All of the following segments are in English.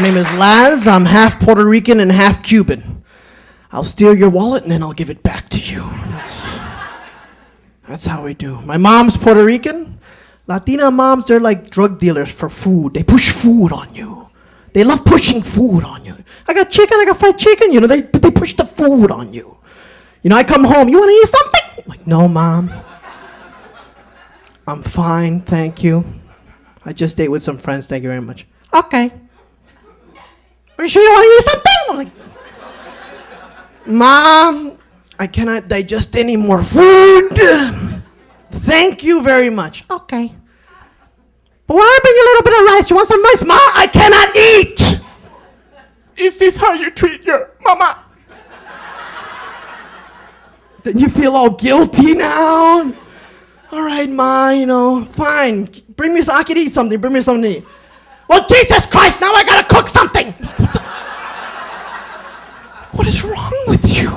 name is Laz. I'm half Puerto Rican and half Cuban. I'll steal your wallet and then I'll give it back to you. That's how we do. My mom's Puerto Rican. Latina moms, they're like drug dealers for food. They push food on you. They love pushing food on you. I got chicken, I got fried chicken. You know, they push the food on you. You know, I come home, you want to eat something? I'm like, no, Mom. I'm fine, thank you. I just ate with some friends, thank you very much. Okay. Are you sure you want to eat something? I'm like, Mom, I cannot digest any more food. Thank you very much. Okay. But why bring a little bit of rice? You want some rice? Mom, I cannot eat. Is this how you treat your mama? Then you feel all guilty now? All right, Ma, you know, fine. Bring me so I can eat something. Bring me something to eat. Well, Jesus Christ, now I gotta cook something. What is wrong with you?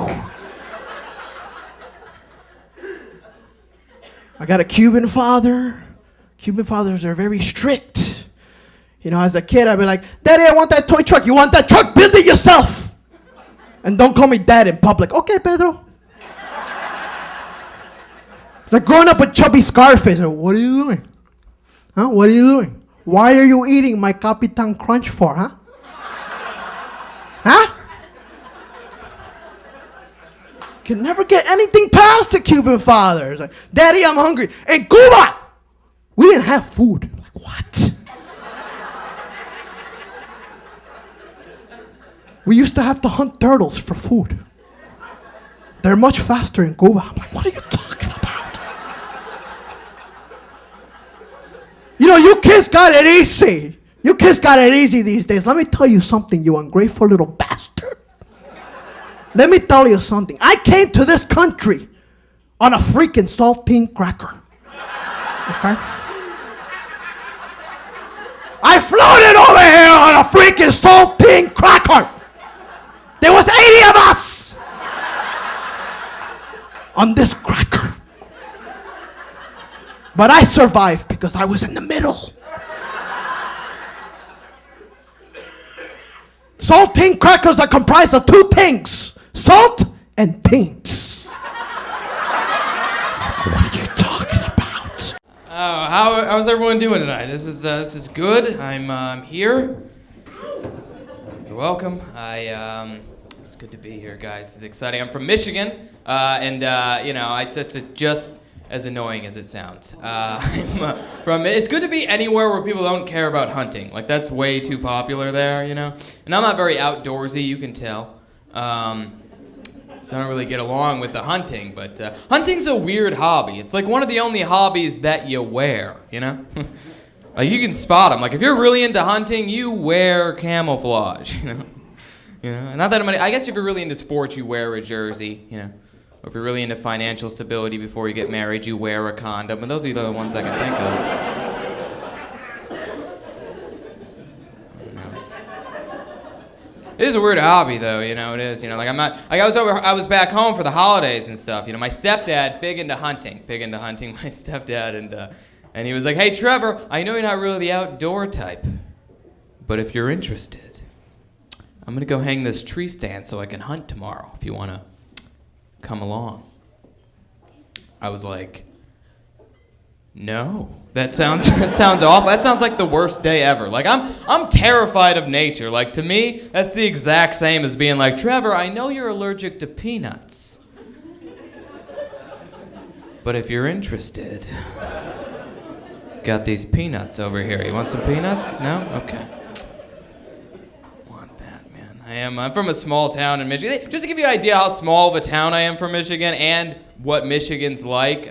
I got a Cuban father. Cuban fathers are very strict. You know, as a kid, I'd be like, Daddy, I want that toy truck. You want that truck? Build it yourself. And don't call me Dad in public. Okay, Pedro. It's like growing up with chubby Scarface. Like, what are you doing? Huh? What are you doing? Why are you eating my Capitan Crunch for, huh? Huh? Can never get anything past the Cuban fathers. Like, Daddy, I'm hungry. In Cuba, we didn't have food. Like, what? We used to have to hunt turtles for food. They're much faster in Cuba. I'm like, what are you talking about? You know, you kids got it easy. You kids got it easy these days. Let me tell you something, you ungrateful little bastard. Let me tell you something. I came to this country on a freaking saltine cracker. Okay? I floated over here on a freaking saltine cracker. There was 80 of us on this cracker. But I survived because I was in the middle. Saltine crackers are comprised of two things. Salt and things. What are you talking about? How's everyone doing tonight? This is good. I'm here. You're welcome. It's good to be here, guys. It's exciting. I'm from Michigan, and you know, it's just as annoying as it sounds. It's good to be anywhere where people don't care about hunting. Like, that's way too popular there, you know? And I'm not very outdoorsy, you can tell. So I don't really get along with the hunting, but hunting's a weird hobby. It's like one of the only hobbies that you wear, you know? Like, you can spot them. Like, if you're really into hunting, you wear camouflage, you know? Not that I guess if you're really into sports, you wear a jersey, you know? Or if you're really into financial stability before you get married, you wear a condom. And those are the only ones I can think of. It is a weird hobby, though, you know, it is. You know, like I was back home for the holidays and stuff. You know, my stepdad, big into hunting, my stepdad. And he was like, hey, Trevor, I know you're not really the outdoor type, but if you're interested, I'm going to go hang this tree stand so I can hunt tomorrow if you want to come along. I was like, no, that sounds awful. That sounds like the worst day ever. Like, I'm terrified of nature. Like, to me, that's the exact same as being like, Trevor, I know you're allergic to peanuts, but if you're interested, got these peanuts over here. You want some peanuts? No? Okay. I'm from a small town in Michigan. Just to give you an idea how small of a town I am from Michigan and what Michigan's like,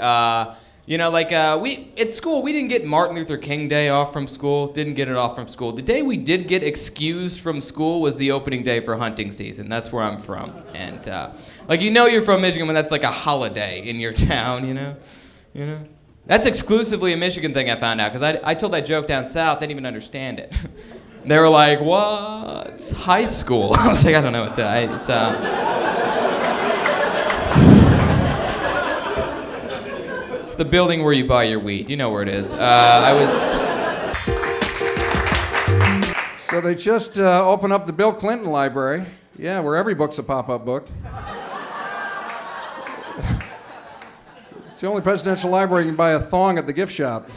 you know, like at school, we didn't get Martin Luther King Day off from school. Didn't get it off from school. The day we did get excused from school was the opening day for hunting season. That's where I'm from. And, like, you know you're from Michigan when that's like a holiday in your town, you know? That's exclusively a Michigan thing I found out, because I told that joke down south, they didn't even understand it. They were like, what? It's high school. I was like, I don't know what that, it's the building where you buy your weed. You know where it is. So they just opened up the Bill Clinton Library. Yeah, where every book's a pop-up book. It's the only presidential library you can buy a thong at the gift shop.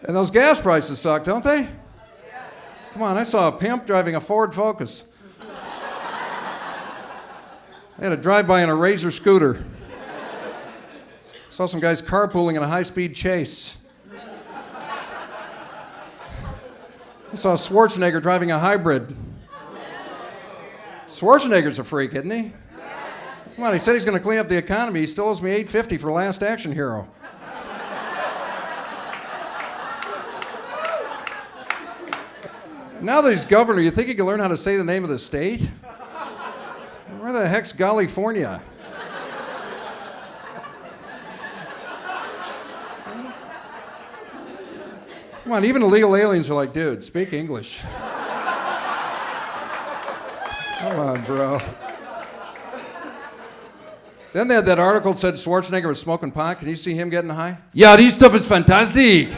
And those gas prices suck, don't they? Come on, I saw a pimp driving a Ford Focus. I had a drive-by in a Razor scooter. Saw some guys carpooling in a high-speed chase. I saw Schwarzenegger driving a hybrid. Schwarzenegger's a freak, isn't he? Come on, he said he's going to clean up the economy. He still owes me $850 for Last Action Hero. Now that he's governor, you think he can learn how to say the name of the state? Where the heck's California? Come on, even illegal aliens are like, dude, speak English. Come on, bro. Then they had that article that said Schwarzenegger was smoking pot. Can you see him getting high? Yeah, this stuff is fantastic.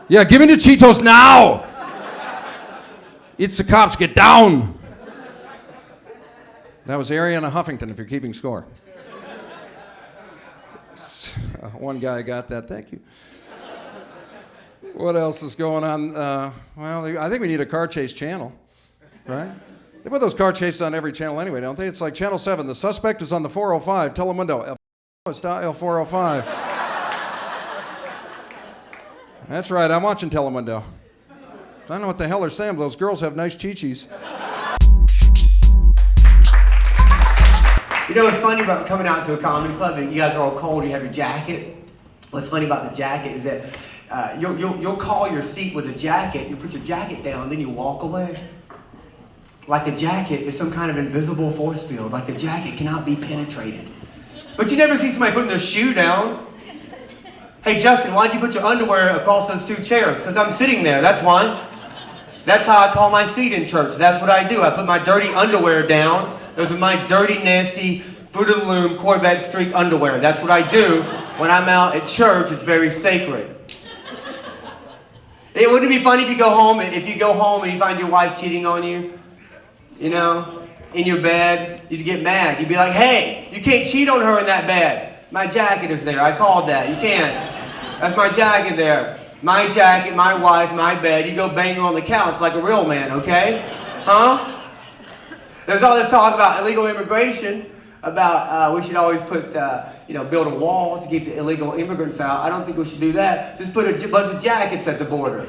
Yeah, give me the Cheetos now. It's the cops, get down. That was Ariana Huffington, if you're keeping score. One guy got that, thank you. What else is going on? Well, I think we need a car chase channel, right? They put those car chases on every channel anyway, don't they? It's like Channel 7, the suspect is on the 405, Telemundo, El 405. That's right, I'm watching Telemundo. I don't know what the hell they're saying, but those girls have nice chi-chis. You know what's funny about coming out to a comedy club and you guys are all cold, you have your jacket? What's funny about the jacket is that you'll call your seat with a jacket, you put your jacket down, and then you walk away. Like the jacket is some kind of invisible force field, like the jacket cannot be penetrated. But you never see somebody putting their shoe down. Hey Justin, why'd you put your underwear across those two chairs? Because I'm sitting there, that's why. That's how I call my seat in church. That's what I do. I put my dirty underwear down. Those are my dirty, nasty, Fruit of the Loom Corvette streak underwear. That's what I do when I'm out at church. It's very sacred. Wouldn't it be funny if you go home and you find your wife cheating on you, you know, in your bed? You'd get mad. You'd be like, hey, you can't cheat on her in that bed. My jacket is there. I called that. You can't. That's my jacket there. My jacket, my wife, my bed. You go bang her on the couch like a real man, okay? Huh? There's all this talk about illegal immigration, about we should always put, build a wall to keep the illegal immigrants out. I don't think we should do that. Just put a bunch of jackets at the border.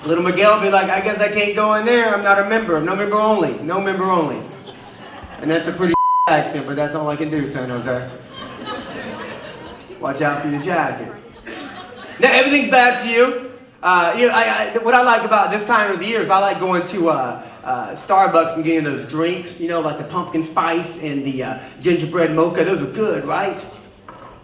Little Miguel will be like, I guess I can't go in there. I'm not a member. No member only. No member only. And that's a pretty accent, but that's all I can do, San Jose. Watch out for your jacket. Now, everything's bad for you. What I like about this time of the year is I like going to Starbucks and getting those drinks, like the pumpkin spice and the gingerbread mocha. Those are good, right?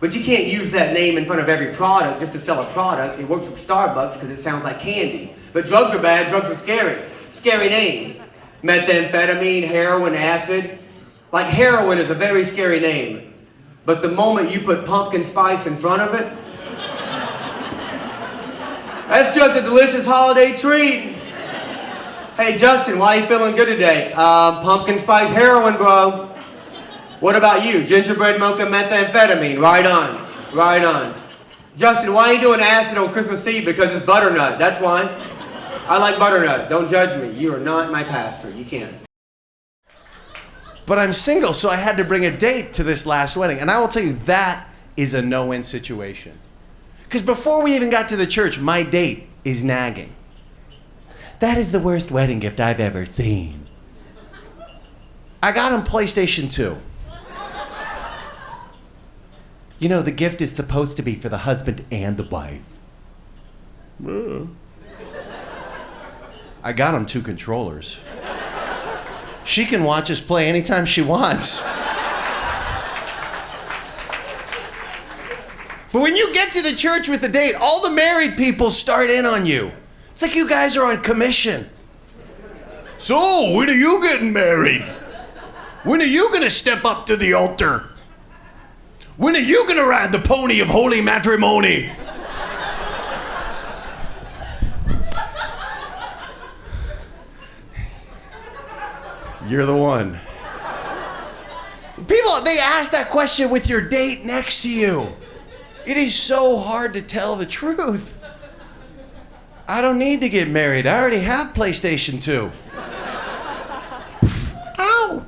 But you can't use that name in front of every product just to sell a product. It works with Starbucks because it sounds like candy. But drugs are bad. Drugs are scary. Scary names. Methamphetamine, heroin, acid. Like heroin is a very scary name. But the moment you put pumpkin spice in front of it, that's just a delicious holiday treat. Hey, Justin, why are you feeling good today? Pumpkin spice heroin, bro. What about you? Gingerbread mocha methamphetamine. Right on. Right on. Justin, why are you doing acid on Christmas Eve? Because it's butternut. That's why. I like butternut. Don't judge me. You are not my pastor. You can't. But I'm single, so I had to bring a date to this last wedding. And I will tell you, that is a no-win situation. Because before we even got to the church, my date is nagging. That is the worst wedding gift I've ever seen. I got him PlayStation 2. You know, the gift is supposed to be for the husband and the wife. I got him 2 controllers. She can watch us play anytime she wants. But when you get to the church with the date, all the married people start in on you. It's like you guys are on commission. So, when are you getting married? When are you gonna step up to the altar? When are you gonna ride the pony of holy matrimony? You're the one. People, they ask that question with your date next to you. It is so hard to tell the truth. I don't need to get married. I already have PlayStation 2. Ow.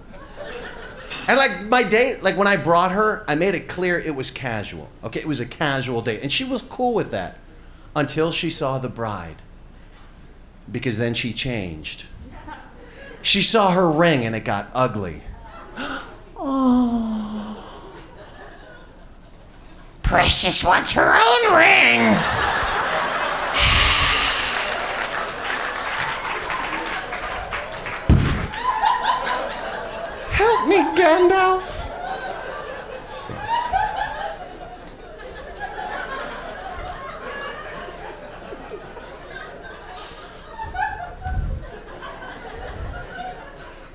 And like my date, like when I brought her, I made it clear it was casual. Okay, it was a casual date. And she was cool with that until she saw the bride. Because then she changed. She saw her ring and it got ugly. Oh. Precious wants her own rings. Help me, Gandalf.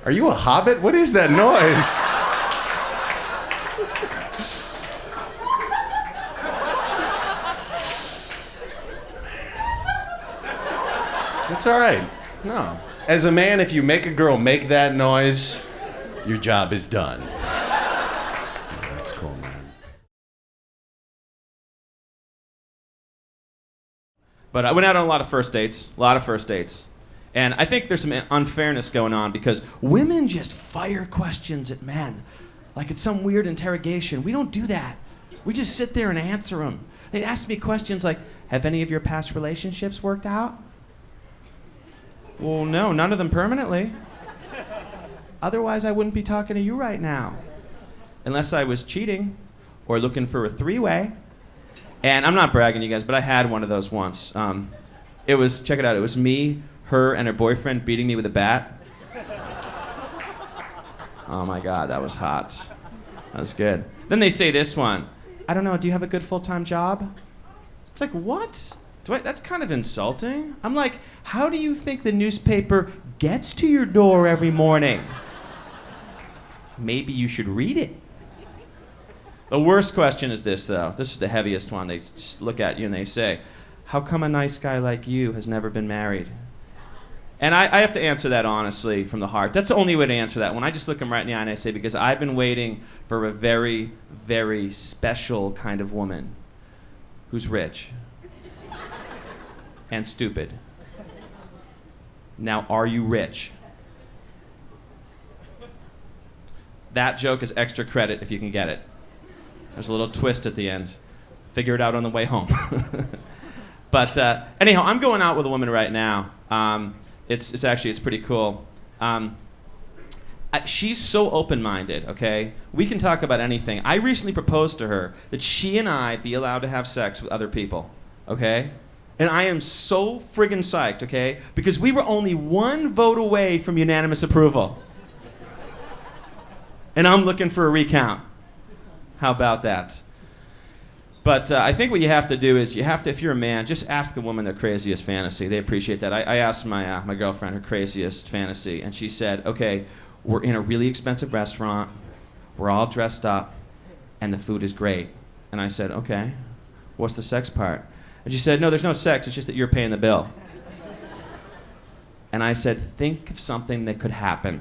Are you a hobbit? What is that noise? That's all right. No. As a man, if you make a girl make that noise, your job is done. That's cool, man. But I went out on a lot of first dates. And I think there's some unfairness going on because women just fire questions at men like it's some weird interrogation. We don't do that. We just sit there and answer them. They'd ask me questions like, have any of your past relationships worked out? Well, no, none of them permanently. Otherwise, I wouldn't be talking to you right now. Unless I was cheating or looking for a three-way. And I'm not bragging, you guys, but I had one of those once. It was, check it out, it was me, her, and her boyfriend beating me with a bat. Oh my God, that was hot. That was good. Then they say this one. I don't know, do you have a good full-time job? It's like, what? That's kind of insulting. I'm like, how do you think the newspaper gets to your door every morning? Maybe you should read it. The worst question is this, though. This is the heaviest one. They just look at you and they say, how come a nice guy like you has never been married? And I have to answer that honestly from the heart. That's the only way to answer that one. I just look them right in the eye and I say, because I've been waiting for a very, very special kind of woman who's rich and stupid. Now, are you rich? That joke is extra credit if you can get it. There's a little twist at the end. Figure it out on the way home. But anyhow, I'm going out with a woman right now. It's pretty cool. She's so open-minded, okay? We can talk about anything. I recently proposed to her that she and I be allowed to have sex with other people, okay? And I am so friggin' psyched, okay? Because we were only one vote away from unanimous approval. And I'm looking for a recount. How about that? But I think what you have to do is if you're a man, just ask the woman their craziest fantasy. They appreciate that. I asked my girlfriend her craziest fantasy, and she said, okay, we're in a really expensive restaurant, we're all dressed up, and the food is great. And I said, okay, what's the sex part? And she said, no, there's no sex, it's just that you're paying the bill. And I said, think of something that could happen.